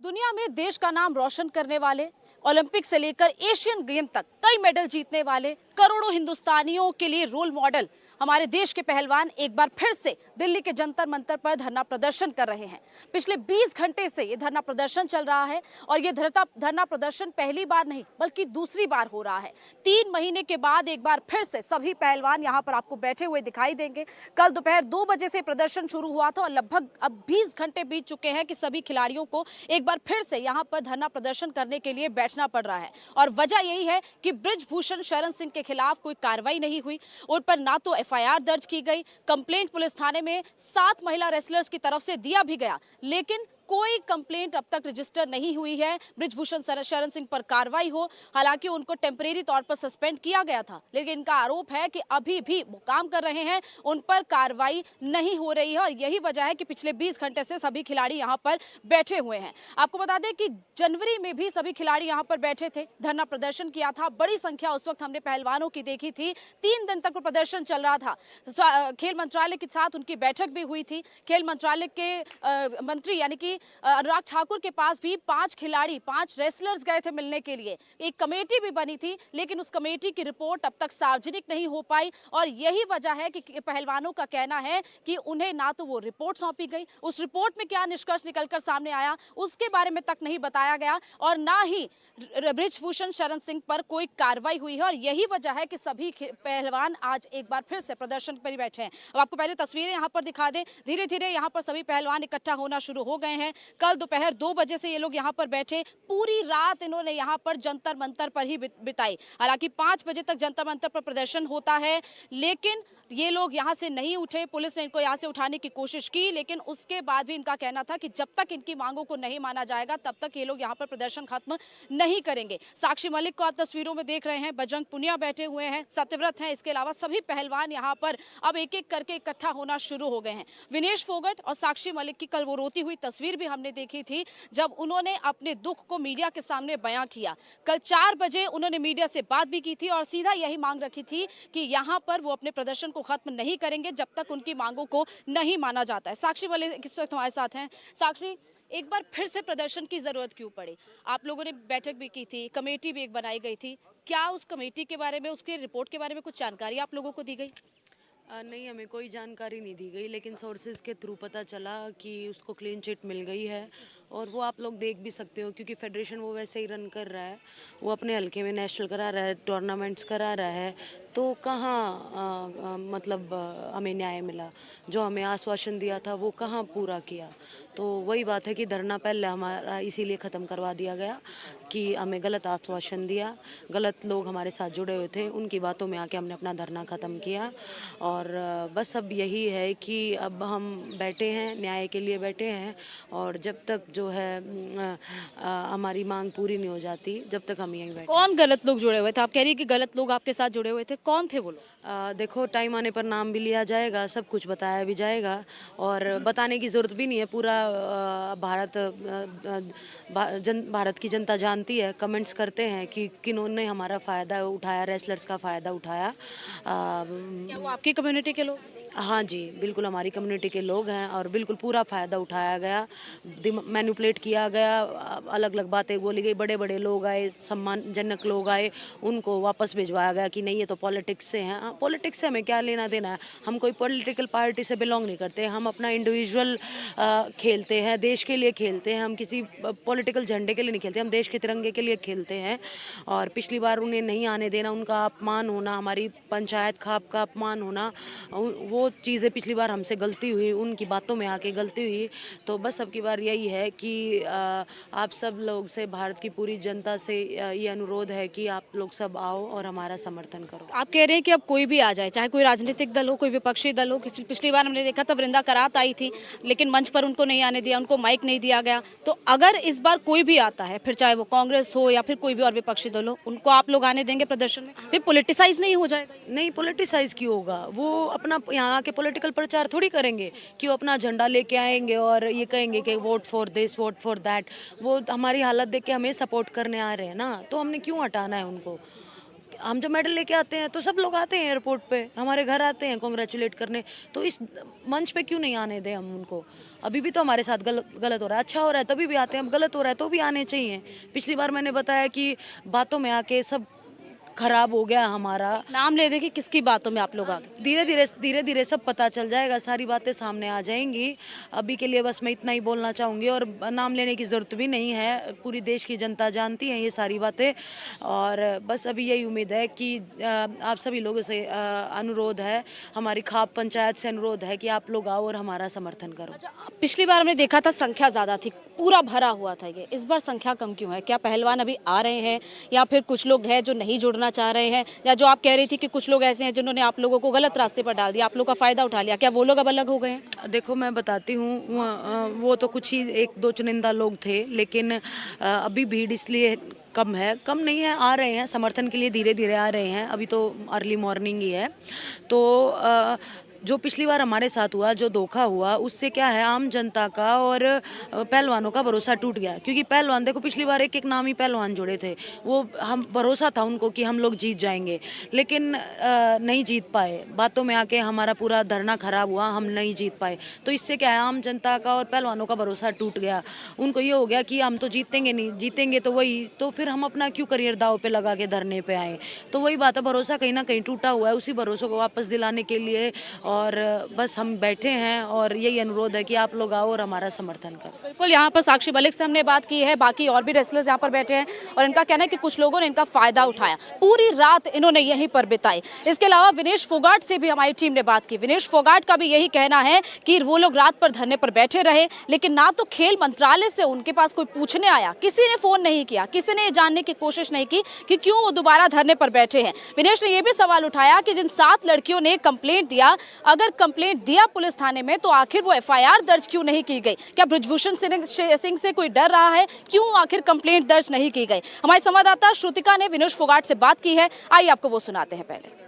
दुनिया में देश का नाम रोशन करने वाले, ओलंपिक से लेकर एशियन गेम तक कई मेडल जीतने वाले करोड़ों हिंदुस्तानियों के लिए रोल मॉडल हमारे देश के पहलवान एक बार फिर से दिल्ली के जंतर मंतर पर धरना प्रदर्शन कर रहे हैं। पिछले 20 घंटे से ये धरना प्रदर्शन चल रहा है और ये धरना प्रदर्शन पहली बार नहीं बल्कि दूसरी बार हो रहा है। 3 महीने के बाद एक बार फिर से सभी पहलवान यहाँ पर आपको बैठे हुए दिखाई देंगे। कल दोपहर 2 बजे से प्रदर्शन शुरू हुआ था और लगभग अब 20 घंटे बीत चुके हैं कि सभी खिलाड़ियों को एक बार फिर से यहाँ पर धरना प्रदर्शन करने के लिए बैठना पड़ रहा है। और वजह यही है कि बृजभूषण शरण सिंह के खिलाफ कोई कार्रवाई नहीं हुई। उन पर ना तो एफआईआर दर्ज की गई, कंप्लेंट पुलिस थाने में 7 महिला रेसलर्स की तरफ से दिया भी गया, लेकिन कोई कंप्लेंट अब तक रजिस्टर नहीं हुई है बृजभूषण शरण सिंह पर कार्रवाई हो। हालांकि उनको टेम्परेरी तौर पर सस्पेंड किया गया था, लेकिन इनका आरोप है कि अभी भी वो काम कर रहे हैं, उन पर कार्रवाई नहीं हो रही है और यही वजह है कि पिछले 20 घंटे से सभी खिलाड़ी यहां पर बैठे हुए हैं। आपको बता दें कि जनवरी में भी सभी खिलाड़ी यहां पर बैठे थे, धरना प्रदर्शन किया था। बड़ी संख्या उस वक्त हमने पहलवानों की देखी थी। 3 दिन तक प्रदर्शन चल रहा था। खेल मंत्रालय के साथ उनकी बैठक भी हुई थी। खेल मंत्रालय के मंत्री यानी कि अनुराग ठाकुर के पास भी 5 रेसलर्स गए थे मिलने के लिए। एक कमेटी भी बनी थी, लेकिन उस कमेटी की रिपोर्ट अब तक सार्वजनिक नहीं हो पाई और यही वजह है कि पहलवानों का कहना है कि उन्हें ना तो वो रिपोर्ट सौंपी गई, उस रिपोर्ट में क्या निष्कर्ष निकलकर सामने आया उसके बारे में तक नहीं बताया गया और ना ही बृजभूषण शरण सिंह पर कोई कार्रवाई हुई है। और यही वजह है कि सभी पहलवान आज एक बार फिर से प्रदर्शन पर बैठे हैं। अब आपको पहले तस्वीरें यहाँ पर दिखा दें। धीरे धीरे यहाँ पर सभी पहलवान इकट्ठा होना शुरू हो गए हैं। कल दोपहर 2 बजे से ये लोग यहाँ पर बैठे, पूरी रात इन्होंने यहाँ पर जंतर मंतर पर ही बिताई। हालांकि 5 बजे तक जंतर मंतर पर प्रदर्शन होता है, लेकिन ये लोग यहाँ से नहीं उठे। पुलिस ने इनको यहाँ से उठाने की कोशिश की, लेकिन उसके बाद भी इनका कहना था कि जब तक इनकी मांगों को नहीं माना जाएगा तब तक ये लोग यहाँ पर प्रदर्शन खत्म नहीं करेंगे। साक्षी मलिक को आप तस्वीरों में देख रहे हैं, बजरंग पुनिया बैठे हुए हैं, सत्यव्रत हैं। इसके अलावा सभी पहलवान यहाँ पर अब एक एक करके इकट्ठा होना शुरू हो गए हैं। विनेश फोगट और साक्षी मलिक की कल वो रोती हुई तस्वीर भी हमने देखी थी जब उन्होंने अपने दुख को मीडिया के सामने बयां किया। कल 4 बजे उन्होंने मीडिया से बात भी की थी और सीधा यही मांग रखी थी कि यहाँ पर वो अपने प्रदर्शन को खत्म नहीं करेंगे जब तक उनकी मांगों को नहीं माना जाता है। साक्षी मलिक इस वक्त हमारे साथ हैं। साक्षी, एक बार फिर से प्रदर्शन की जरूरत क्यों पड़ी? आप लोगों ने बैठक भी की थी, कमेटी भी एक बनाई गई थी, क्या उस कमेटी के बारे में, उसकी रिपोर्ट के बारे में कुछ जानकारी आप लोगों को दी गई? नहीं, हमें कोई जानकारी नहीं दी गई, लेकिन सोर्सेज के थ्रू पता चला कि उसको क्लीन चिट मिल गई है। और वो आप लोग देख भी सकते हो क्योंकि फेडरेशन वो वैसे ही रन कर रहा है, वो अपने हल्के में नेशनल करा रहा है, टूर्नामेंट्स करा रहा है। तो कहाँ मतलब हमें न्याय मिला? जो हमें आश्वासन दिया था वो कहाँ पूरा किया? तो वही बात है कि धरना पहले हमारा इसीलिए ख़त्म करवा दिया गया कि हमें गलत आश्वासन दिया, गलत लोग हमारे साथ जुड़े हुए थे, उनकी बातों में आके हमने अपना धरना ख़त्म किया। और बस अब यही है कि अब हम बैठे हैं, न्याय के लिए बैठे हैं और जब तक जो है हमारी मांग पूरी नहीं हो जाती जब तक हम यहीं बैठे। कौन गलत लोग जुड़े हुए थे? आप कह रही है कि गलत लोग आपके साथ जुड़े हुए थे, कौन थे वो लोग? देखो, टाइम आने पर नाम भी लिया जाएगा, सब कुछ बताया भी जाएगा और बताने की ज़रूरत भी नहीं है। पूरा भारत की जनता जानती है, कमेंट्स करते हैं कि किन्होंने हमारा फ़ायदा उठाया, रेसलर्स का फ़ायदा उठाया। क्या वो आपकी कम्युनिटी के लोग? हाँ जी, बिल्कुल हमारी कम्युनिटी के लोग हैं और बिल्कुल पूरा फ़ायदा उठाया गया, मैनिपुलेट किया गया, अलग अलग बातें बोली गई। बड़े बड़े लोग आए, सम्मानजनक लोग आए, उनको वापस भिजवाया गया कि नहीं, ये तो पॉलिटिक्स से हैं। पॉलिटिक्स से हमें क्या लेना देना है? हम कोई पॉलिटिकल पार्टी से बिलोंग नहीं करते, हम अपना इंडिविजुअल खेलते हैं, देश के लिए खेलते हैं, हम किसी पॉलिटिकल झंडे के लिए नहीं खेलते, हम देश के तिरंगे के लिए खेलते हैं। और पिछली बार उन्हें नहीं आने देना, उनका अपमान होना, हमारी पंचायत खाप का अपमान होना, वो चीज़ें पिछली बार हमसे गलती हुई, उनकी बातों में आके गलती हुई। तो बस अब की बार यही है कि आप सब लोग से, भारत की पूरी जनता से ये अनुरोध है कि आप लोग सब आओ और हमारा समर्थन करो। आप कह रहे हैं कि अब कोई भी आ जाए, चाहे कोई राजनीतिक दल हो, कोई विपक्षी दल हो। पिछली बार हमने देखा था वृंदा करात आई थी, लेकिन मंच पर उनको नहीं आने दिया, उनको माइक नहीं दिया गया। तो अगर इस बार कोई भी आता है, फिर चाहे वो कांग्रेस हो या फिर कोई भी और विपक्षी दल हो, उनको आप लोग आने देंगे प्रदर्शन में? फिर पॉलिटिसाइज नहीं हो जाएगा? नहीं, पॉलिटिसाइज क्यों होगा? वो अपना यहाँ आके पॉलिटिकल प्रचार थोड़ी करेंगे कि वो अपना झंडा लेके आएंगे और ये कहेंगे कि vote for this, vote for that. वो हमारी हालत देख के हमें सपोर्ट करने आ रहे हैं ना, तो हमने क्यों हटाना है उनको? हम जब मेडल लेके आते हैं तो सब लोग आते हैं एयरपोर्ट पे, हमारे घर आते हैं कॉन्ग्रेचुलेट करने, तो इस मंच पे क्यों नहीं आने दें हम उनको। अभी भी तो हमारे साथ गलत हो रहा है, अच्छा हो रहा है तभी भी आते हैं, अब गलत हो रहा है तो भी आने चाहिए। पिछली बार मैंने बताया कि बातों में आके सब खराब हो गया हमारा। नाम ले दे कि किसकी बातों में आप लोग आ गए? धीरे धीरे सब पता चल जाएगा, सारी बातें सामने आ जाएंगी। अभी के लिए बस मैं इतना ही बोलना चाहूँगी, और नाम लेने की ज़रूरत भी नहीं है, पूरी देश की जनता जानती है ये सारी बातें। और बस अभी यही उम्मीद है कि आप सभी लोगों से अनुरोध है, हमारी खाप पंचायत से अनुरोध है कि आप लोग आओ और हमारा समर्थन करो। अच्छा, पिछली बार हमने देखा था संख्या ज्यादा थी, पूरा भरा हुआ था ये, इस बार संख्या कम क्यों है? क्या पहलवान अभी आ रहे हैं या फिर कुछ लोग हैं जो नहीं जुड़ना चाह रहे हैं, या जो आप कह रही थी कि कुछ लोग ऐसे हैं जिन्होंने आप लोगों को गलत रास्ते पर डाल दिया, आप लोग का फायदा उठा लिया, क्या वो लोग अब अलग हो गए हैं? देखो मैं बताती हूँ, वो तो कुछ ही एक दो चुनिंदा लोग थे, लेकिन अभी भीड़ इसलिए कम है, कम नहीं है, आ रहे हैं समर्थन के लिए, धीरे धीरे आ रहे हैं। अभी तो अर्ली मॉर्निंग ही है, तो जो पिछली बार हमारे साथ हुआ, जो धोखा हुआ, उससे क्या है, आम जनता का और पहलवानों का भरोसा टूट गया। क्योंकि पहलवान देखो, पिछली बार एक एक नामी पहलवान जुड़े थे, वो हम भरोसा था उनको कि हम लोग जीत जाएंगे, लेकिन नहीं जीत पाए। बातों में आके हमारा पूरा धरना खराब हुआ, हम नहीं जीत पाए। तो इससे क्या है, आम जनता का और पहलवानों का भरोसा टूट गया। उनको ये हो गया कि हम तो जीतेंगे नहीं, जीतेंगे तो वही, तो फिर हम अपना क्यों करियर दाव पे लगा के धरने पे आए। तो वही बात है, भरोसा कहीं ना कहीं टूटा हुआ है, उसी भरोसे को वापस दिलाने के लिए और बस हम बैठे हैं, और यही अनुरोध है कि आप लोग आओ और हमारा समर्थन करो। बिल्कुल, यहाँ पर साक्षी मलिक से हमने बात की है, बाकी और भी रेसलर्स यहाँ पर बैठे हैं, और इनका कहना है कि कुछ लोगों ने इनका फायदा उठाया, पूरी रात इन्होंने यहीं पर बिताई। इसके अलावा विनेश फोगाट से भी हमारी टीम ने बात की। विनेश फोगाट का भी यही कहना है कि वो लोग रात पर धरने पर बैठे रहे, लेकिन ना तो खेल मंत्रालय से उनके पास कोई पूछने आया, किसी ने फोन नहीं किया, किसी ने जानने की कोशिश नहीं की कि क्यों वो दोबारा धरने पर बैठे हैं। विनेश ने यह भी सवाल उठाया कि जिन 7 लड़कियों ने कंप्लेंट दिया, अगर कंप्लेंट दिया पुलिस थाने में, तो आखिर वो एफआईआर दर्ज क्यों नहीं की गई? क्या ब्रजभूषण सिंह से कोई डर रहा है? क्यों आखिर कंप्लेंट दर्ज नहीं की गई? हमारी संवाददाता श्रुतिका ने विनेश फोगाट से बात की है, आइए आपको वो सुनाते हैं। पहले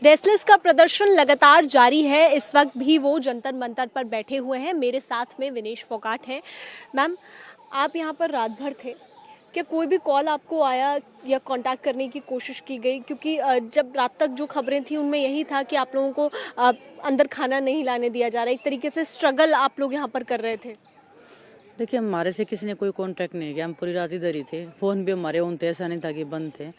रेसलर्स का प्रदर्शन लगातार जारी है, इस वक्त भी वो जंतर मंतर पर बैठे हुए हैं। मेरे साथ में विनेश फोगाट हैं। मैम, आप यहाँ पर रात भर थे, क्या कोई भी कॉल आपको आया या कांटेक्ट करने की कोशिश की गई? क्योंकि जब रात तक जो खबरें थी उनमें यही था कि आप लोगों को अंदर खाना नहीं लाने दिया जा रहा, एक तरीके से स्ट्रगल आप लोग यहाँ पर कर रहे थे। देखिए, हमारे से किसी ने कोई कांटेक्ट नहीं किया, हम पूरी रात इधर ही थे, फ़ोन भी हमारे ऑन थे, ऐसा नहीं था कि बंद थे।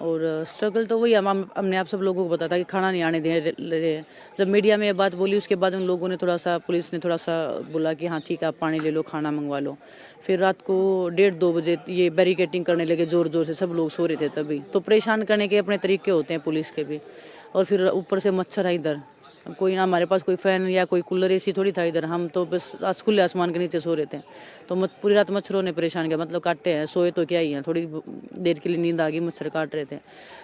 और स्ट्रगल तो वही हमने आप सब लोगों को बताया था कि खाना नहीं आने दे रहे। जब मीडिया में ये बात बोली, उसके बाद उन लोगों ने थोड़ा सा, पुलिस ने थोड़ा सा बोला कि हाँ ठीक है, आप पानी ले लो, खाना मंगवा लो। फिर रात को 1:30-2 बजे ये बैरिकेटिंग करने लगे ज़ोर ज़ोर से, सब लोग सो रहे थे तभी। तो परेशान करने के अपने तरीके होते हैं पुलिस के भी। और फिर ऊपर से मच्छर है इधर, कोई ना, हमारे पास कोई फैन या कोई कूलर एसी थोड़ी था इधर, हम तो बस खुले आसमान के नीचे सो रहे थे। तो पूरी रात मच्छरों ने परेशान किया, मतलब काटे हैं, सोए तो क्या ही हैं, थोड़ी देर के लिए नींद आ गई, मच्छर काट रहे थे।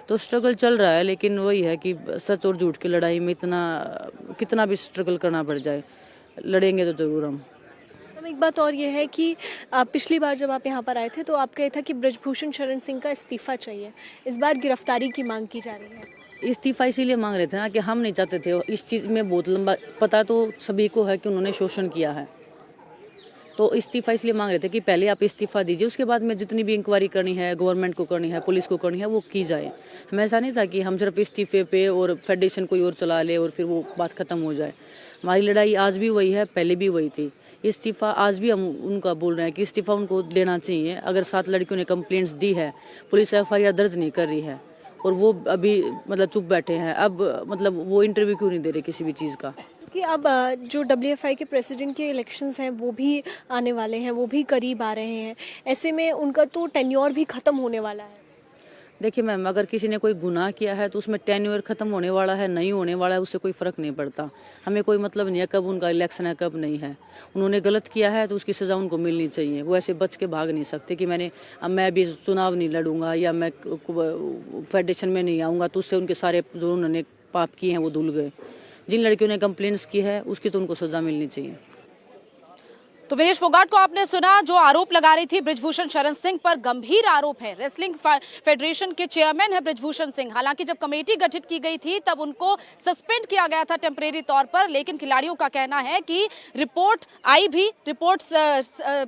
तो स्ट्रगल चल रहा है, लेकिन वही है कि सच और झूठ की लड़ाई में कितना भी स्ट्रगल करना पड़ जाए, लड़ेंगे तो ज़रूर हम। एक बात और ये है कि पिछली बार जब आप यहाँ पर आए थे तो आपका ये था कि ब्रजभूषण शरण सिंह का इस्तीफा चाहिए, इस बार गिरफ्तारी की मांग की जा रही है। इस्तीफा इसीलिए मांग रहे थे ना कि हम नहीं चाहते थे, इस चीज़ में बहुत लंबा पता तो सभी को है कि उन्होंने शोषण किया है। तो इस्तीफा इसलिए मांग रहे थे कि पहले आप इस्तीफा दीजिए, उसके बाद में जितनी भी इंक्वायरी करनी है, गवर्नमेंट को करनी है, पुलिस को करनी है, वो की जाए। हमें ऐसा नहीं था कि हम सिर्फ इस्तीफे पे और फेडरेशन कोई और चला ले और फिर वो बात खत्म हो जाए। हमारी लड़ाई आज भी वही है, पहले भी वही थी। इस्तीफा आज भी हम उनका बोल रहे हैं कि इस्तीफा उनको देना चाहिए। अगर 7 लड़कियों ने कंप्लेंट्स दी है, पुलिस एफआईआर दर्ज नहीं कर रही है और वो अभी मतलब चुप बैठे हैं, अब मतलब वो इंटरव्यू क्यों नहीं दे रहे किसी भी चीज़ का? कि अब जो WFI के प्रेसिडेंट के इलेक्शंस हैं वो भी आने वाले हैं, वो भी करीब आ रहे हैं, ऐसे में उनका तो टेन्योर भी ख़त्म होने वाला है। देखिए मैम, अगर किसी ने कोई गुनाह किया है तो उसमें टेन्योर खत्म होने वाला है, नहीं होने वाला है, उससे कोई फ़र्क नहीं पड़ता। हमें कोई मतलब नहीं है कब उनका इलेक्शन है कब नहीं है। उन्होंने गलत किया है तो उसकी सज़ा उनको मिलनी चाहिए। वो ऐसे बच के भाग नहीं सकते कि मैं भी चुनाव नहीं लड़ूंगा या मैं फेडरेशन में नहीं आऊँगा, तो उससे उनके सारे जो उन्होंने पाप किए हैं वो धुल गए। जिन लड़कियों ने कंप्लेंट्स की है उसकी तो उनको सज़ा मिलनी चाहिए। तो विनेश फोगाट को आपने सुना, जो आरोप लगा रही थी बृजभूषण शरण सिंह पर। गंभीर आरोप है। रेसलिंग फेडरेशन के चेयरमैन है बृजभूषण सिंह। हालांकि जब कमेटी गठित की गई थी तब उनको सस्पेंड किया गया था टेम्परेरी तौर पर, लेकिन खिलाड़ियों का कहना है कि रिपोर्ट आई भी, रिपोर्ट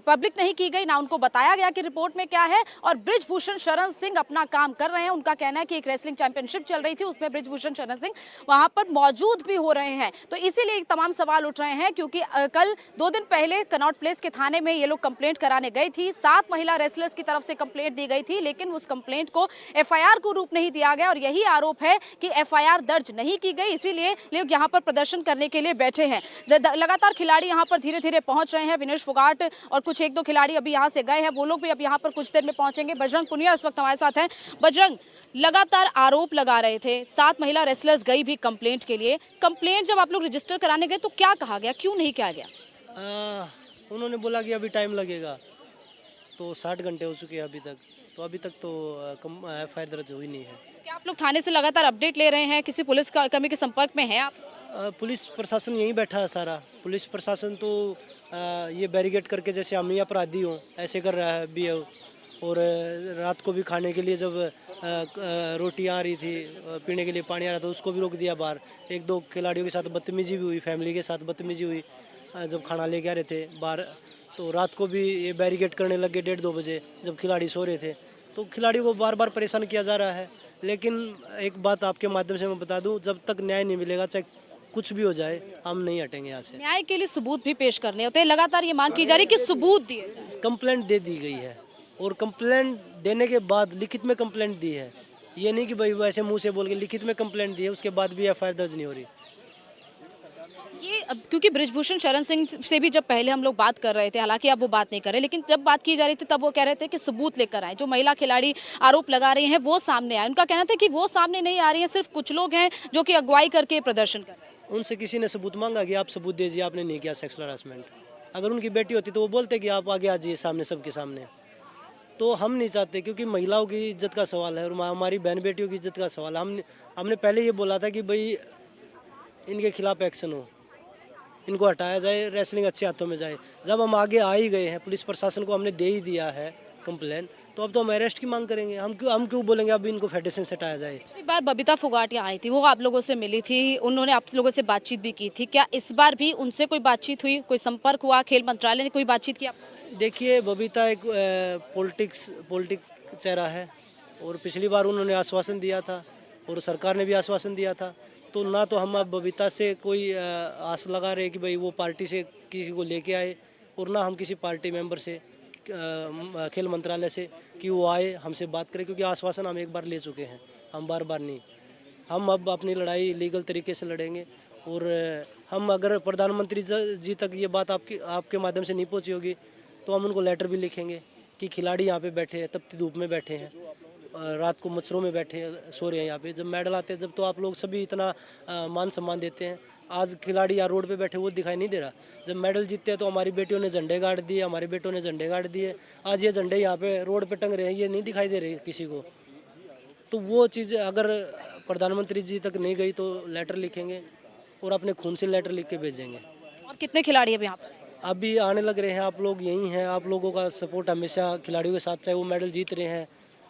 पब्लिक नहीं की गई, ना उनको बताया गया कि रिपोर्ट में क्या है, और बृजभूषण शरण सिंह अपना काम कर रहे हैं। उनका कहना है कि एक रेसलिंग चैंपियनशिप चल रही थी, उसमें बृजभूषण शरण सिंह वहां पर मौजूद भी हो रहे हैं। तो इसीलिए तमाम सवाल उठ रहे हैं, क्योंकि कल 2 दिन पहले कनॉट प्लेस के थाने में ये लोग कंप्लेंट कराने गई थी। 7 महिला रेसलर्स की तरफ से कंप्लेंट दी गई थी, लेकिन उस कंप्लेंट को एफआईआर को रूप नहीं दिया गया, और यही आरोप है कि एफआईआर दर्ज नहीं की गई। इसीलिए लोग यहाँ पर प्रदर्शन करने के लिए बैठे हैं। लगातार खिलाड़ी यहाँ पर धीरे धीरे पहुंच रहे हैं। विनेश फोगाट और कुछ 1-2 खिलाड़ी अभी यहाँ से गए हैं, वो लोग भी अब यहाँ पर कुछ देर में पहुंचेंगे। बजरंग पुनिया इस वक्त हमारे साथ हैं। बजरंग, लगातार आरोप लगा रहे थे, 7 महिला रेसलर्स गई भी कंप्लेंट के लिए। कंप्लेंट जब आप लोग रजिस्टर कराने गए तो क्या कहा गया, क्यों नहीं किया गया? उन्होंने बोला कि अभी टाइम लगेगा, तो 60 घंटे हो चुके हैं अभी तक तो एफआईआर दर्ज हुई नहीं है। क्या आप लोग थाने से लगातार अपडेट ले रहे हैं? किसी पुलिस कर्मी के संपर्क में हैं आप? पुलिस प्रशासन यहीं बैठा है सारा। पुलिस प्रशासन तो ये बैरिकेड करके जैसे हम ही अपराधी हों ऐसे कर रहा है भी है। और रात को भी खाने के लिए जब रोटी आ रही थी, पीने के लिए पानी आ रहा था, उसको भी रोक दिया बाहर। 1-2 खिलाड़ियों के साथ बदतमीजी भी हुई, फैमिली के साथ बदतमीजी हुई जब खाना लेके आ रहे थे बाहर। तो रात को भी ये बैरिकेड करने लगे 1:30-2 बजे जब खिलाड़ी सो रहे थे। तो खिलाड़ियों को बार बार परेशान किया जा रहा है। लेकिन एक बात आपके माध्यम से मैं बता दूं, जब तक न्याय नहीं मिलेगा, चाहे कुछ भी हो जाए, हम नहीं हटेंगे यहाँ से। न्याय के लिए सबूत भी पेश करने होते हैं। लगातार ये मांग की जा रही है कि सबूत दिए जाए। कंप्लेंट दे दी गई है, और कंप्लेंट देने के बाद लिखित में कंप्लेंट दी है। ये नहीं कि भाई वो ऐसे मुंह से बोल के, लिखित में कंप्लेंट दी है, उसके बाद भी एफआईआर दर्ज नहीं हो रही। ये क्योंकि बृजभूषण शरण सिंह से भी जब पहले हम लोग बात कर रहे थे, हालांकि अब वो बात नहीं कर रहे, लेकिन जब बात की जा रही थी तब वो कह रहे थे कि सबूत लेकर आए। जो महिला खिलाड़ी आरोप लगा रही हैं वो सामने आए। उनका कहना था कि वो सामने नहीं आ रही हैं, सिर्फ कुछ लोग हैं जो कि अगुवाई करके प्रदर्शन कर रहे हैं। उनसे किसी ने सबूत मांगा कि आप सबूत दीजिए, आपने नहीं किया सेक्सुअल हरासमेंट। अगर उनकी बेटी होती तो वो बोलते कि आप आगे आ जाइए सामने, सबके सामने। तो हम नहीं चाहते, क्योंकि महिलाओं की इज्जत का सवाल है और हमारी बहन बेटियों की इज्जत का सवाल है। हमने पहले ये बोला था कि भाई इनके खिलाफ एक्शन हो, इनको हटाया जाए, रेसलिंग अच्छे हाथों में जाए। जब हम आगे आ ही गए हैं, पुलिस प्रशासन को हमने दे ही दिया है कंप्लेन, तो अब तो हम अरेस्ट की मांग करेंगे। हम क्यों बोलेंगे अब इनको फेडरेशन से हटाया जाए। पिछली बार बबीता फोगाट यहाँ आई थी, वो आप लोगों से मिली थी, उन्होंने आप लोगों से बातचीत भी की थी। क्या इस बार भी उनसे कोई बातचीत हुई, कोई संपर्क हुआ? खेल मंत्रालय ने कोई बातचीत की? देखिए, बबीता एक पॉलिटिक चेहरा है, और पिछली बार उन्होंने आश्वासन दिया था और सरकार ने भी आश्वासन दिया था। तो ना तो हम अब बबीता से कोई आस लगा रहे कि भाई वो पार्टी से किसी को लेके आए, और ना हम किसी पार्टी मेंबर से, खेल मंत्रालय से, कि वो आए हमसे बात करें, क्योंकि आश्वासन हम एक बार ले चुके हैं, हम बार बार नहीं। हम अब अपनी लड़ाई लीगल तरीके से लड़ेंगे, और हम अगर प्रधानमंत्री जी तक ये बात आपके माध्यम से नहीं पहुंची होगी तो हम उनको लेटर भी लिखेंगे कि खिलाड़ी यहाँ पे बैठे हैं, तपती धूप में बैठे हैं, रात को मच्छरों में बैठे सो रहे हैं यहाँ पे। जब मेडल आते हैं जब, तो आप लोग सभी इतना मान सम्मान देते हैं। आज खिलाड़ी यहाँ रोड पे बैठे वो दिखाई नहीं दे रहा। जब मेडल जीतते हैं तो हमारी बेटियों ने झंडे गाड़ दिए, हमारे बेटों ने झंडे गाड़ दिए। आज ये झंडे यहाँ पे रोड पे टंग रहे हैं, ये नहीं दिखाई दे रहे किसी को। तो वो चीज़ अगर प्रधानमंत्री जी तक नहीं गई तो लेटर लिखेंगे, और अपने खून से लेटर लिख के भेजेंगे। और कितने खिलाड़ी अब यहाँ पर? अभी आने लग रहे हैं, आप लोग यहीं हैं। आप लोगों का सपोर्ट हमेशा खिलाड़ियों के साथ, चाहे वो मेडल जीत रहे हैं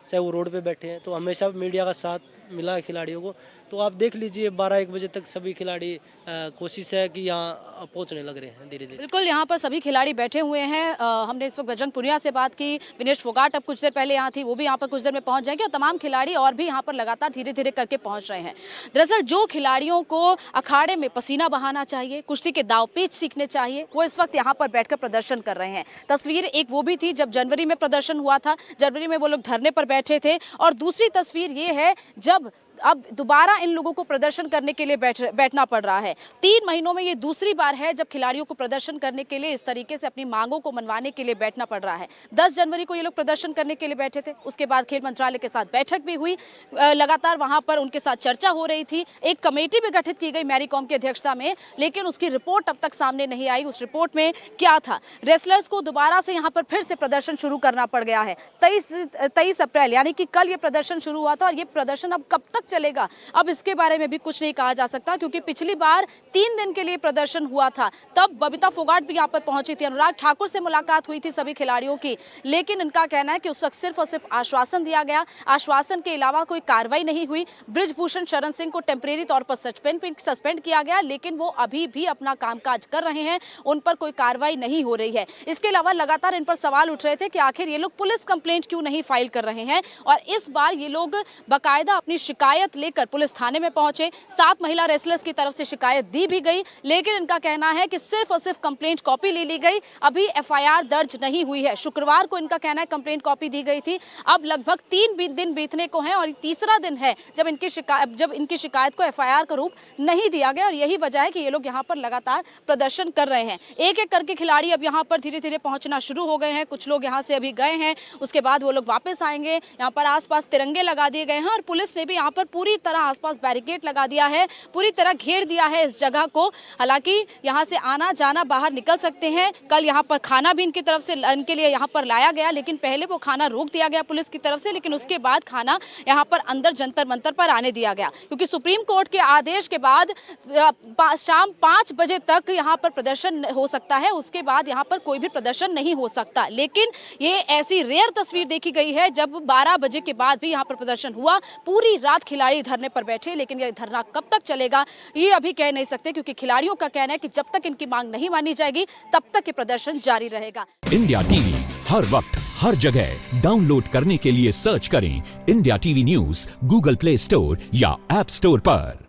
चाहे वो रोड पे बैठे हैं, तो हमेशा मीडिया का साथ मिला है खिलाड़ियों को। तो आप देख लीजिए 12-1 बजे तक सभी खिलाड़ी कोशिश है कि यहाँ पहुँचने लग रहे हैं धीरे धीरे। बिल्कुल, यहाँ पर सभी खिलाड़ी बैठे हुए हैं। हमने इस वक्त बजरंग पुनिया से बात की। विनेश फोगाट अब कुछ देर पहले यहाँ थी, वो भी यहाँ पर कुछ देर में पहुँच जाएंगे, और तमाम खिलाड़ी और भी यहाँ पर लगातार धीरे धीरे करके पहुँच रहे हैं। दरअसल जो खिलाड़ियों को अखाड़े में पसीना बहाना चाहिए, कुश्ती के दावपेच सीखने चाहिए, वो इस वक्त यहाँ पर बैठकर प्रदर्शन कर रहे हैं। तस्वीर एक वो भी थी जब जनवरी में प्रदर्शन हुआ था, जनवरी में वो लोग धरने पर बैठे थे, और दूसरी तस्वीर ये है जब अब दोबारा इन लोगों को प्रदर्शन करने के लिए बैठना पड़ रहा है। 3 महीनों में ये दूसरी बार है जब खिलाड़ियों को प्रदर्शन करने के लिए इस तरीके से अपनी मांगों को मनवाने के लिए बैठना पड़ रहा है। 10 जनवरी को ये लोग प्रदर्शन करने के लिए बैठे थे, उसके बाद खेल मंत्रालय के साथ बैठक भी हुई, लगातार वहां पर उनके साथ चर्चा हो रही थी। एक कमेटी भी गठित की गई मैरी कॉम की अध्यक्षता में, लेकिन उसकी रिपोर्ट अब तक सामने नहीं आई। उस रिपोर्ट में क्या था? रेसलर्स को दोबारा से यहाँ पर फिर से प्रदर्शन शुरू करना पड़ गया है। 23 अप्रैल यानी कि कल ये प्रदर्शन शुरू हुआ था, और ये प्रदर्शन अब कब तक चलेगा, अब इसके बारे में भी कुछ नहीं कहा जा सकता, क्योंकि पिछली बार 3 दिन के लिए प्रदर्शन हुआ था, तब बबीता फोगाट भी यहाँ पर पहुंची थी, अनुराग ठाकुर से मुलाकात हुई थी सभी खिलाड़ियों की, लेकिन इनका कहना है कि उस वक्त सिर्फ और सिर्फ आश्वासन दिया गया, आश्वासन के अलावा कोई कार्रवाई नहीं हुई। बृजभूषण शरण सिंह को टेम्परेरी तौर पर सस्पेंड किया गया, लेकिन वो अभी भी अपना कामकाज कर रहे हैं, उन पर कोई कार्रवाई नहीं हो रही है। इसके अलावा लगातार इन पर सवाल उठ रहे थे कि आखिर ये लोग पुलिस कंप्लेंट क्यों नहीं फाइल कर रहे हैं, और इस बार ये लोग बाकायदा अपनी शिकायत लेकर पुलिस थाने में पहुंचे। 7 महिला रेसलर्स की तरफ से शिकायत दी भी गई, लेकिन इनका कहना है कि सिर्फ और सिर्फ कंप्लेंट कॉपी ले ली गई, अभी एफआईआर दर्ज नहीं हुई है। शुक्रवार को इनका कहना है कंप्लेंट कॉपी दी गई थी, अब लगभग 3 दिन बीतने को हैं और तीसरा दिन है जब इनकी शिकायत को एफआईआर का रूप नहीं दिया गया, और यही वजह है कि ये लोग यहाँ पर लगातार प्रदर्शन कर रहे हैं। एक एक करके खिलाड़ी अब यहाँ पर धीरे धीरे पहुंचना शुरू हो गए हैं, कुछ लोग यहाँ से अभी गए हैं, उसके बाद वो लोग वापस आएंगे। यहाँ पर आसपास तिरंगे लगा दिए गए हैं और पुलिस ने भी यहाँ पर पूरी तरह आसपास बैरिकेड लगा दिया है, पूरी तरह घेर दिया है इस जगह को। हालांकि यहाँ से आना जाना बाहर निकल सकते हैं। कल यहाँ पर खाना भी इनकी तरफ से इनके लिए यहाँ पर लाया गया, लेकिन पहले वो खाना रोक दिया गया पुलिस की तरफ से, लेकिन उसके बाद खाना यहाँ पर अंदर जंतर मंतर पर आने दिया गया, क्योंकि सुप्रीम कोर्ट के आदेश के बाद शाम 5 बजे तक यहाँ पर प्रदर्शन हो सकता है, उसके बाद यहाँ पर कोई भी प्रदर्शन नहीं हो सकता। लेकिन ये ऐसी रेयर तस्वीर देखी गई है जब 12 बजे के बाद भी यहाँ पर प्रदर्शन हुआ, पूरी रात खिलाड़ी धरने पर बैठे, लेकिन यह धरना कब तक चलेगा ये अभी कह नहीं सकते, क्योंकि खिलाड़ियों का कहना है कि जब तक इनकी मांग नहीं मानी जाएगी तब तक ये प्रदर्शन जारी रहेगा। इंडिया टीवी हर वक्त हर जगह डाउनलोड करने के लिए सर्च करें India TV news Google play store या ऐप स्टोर पर।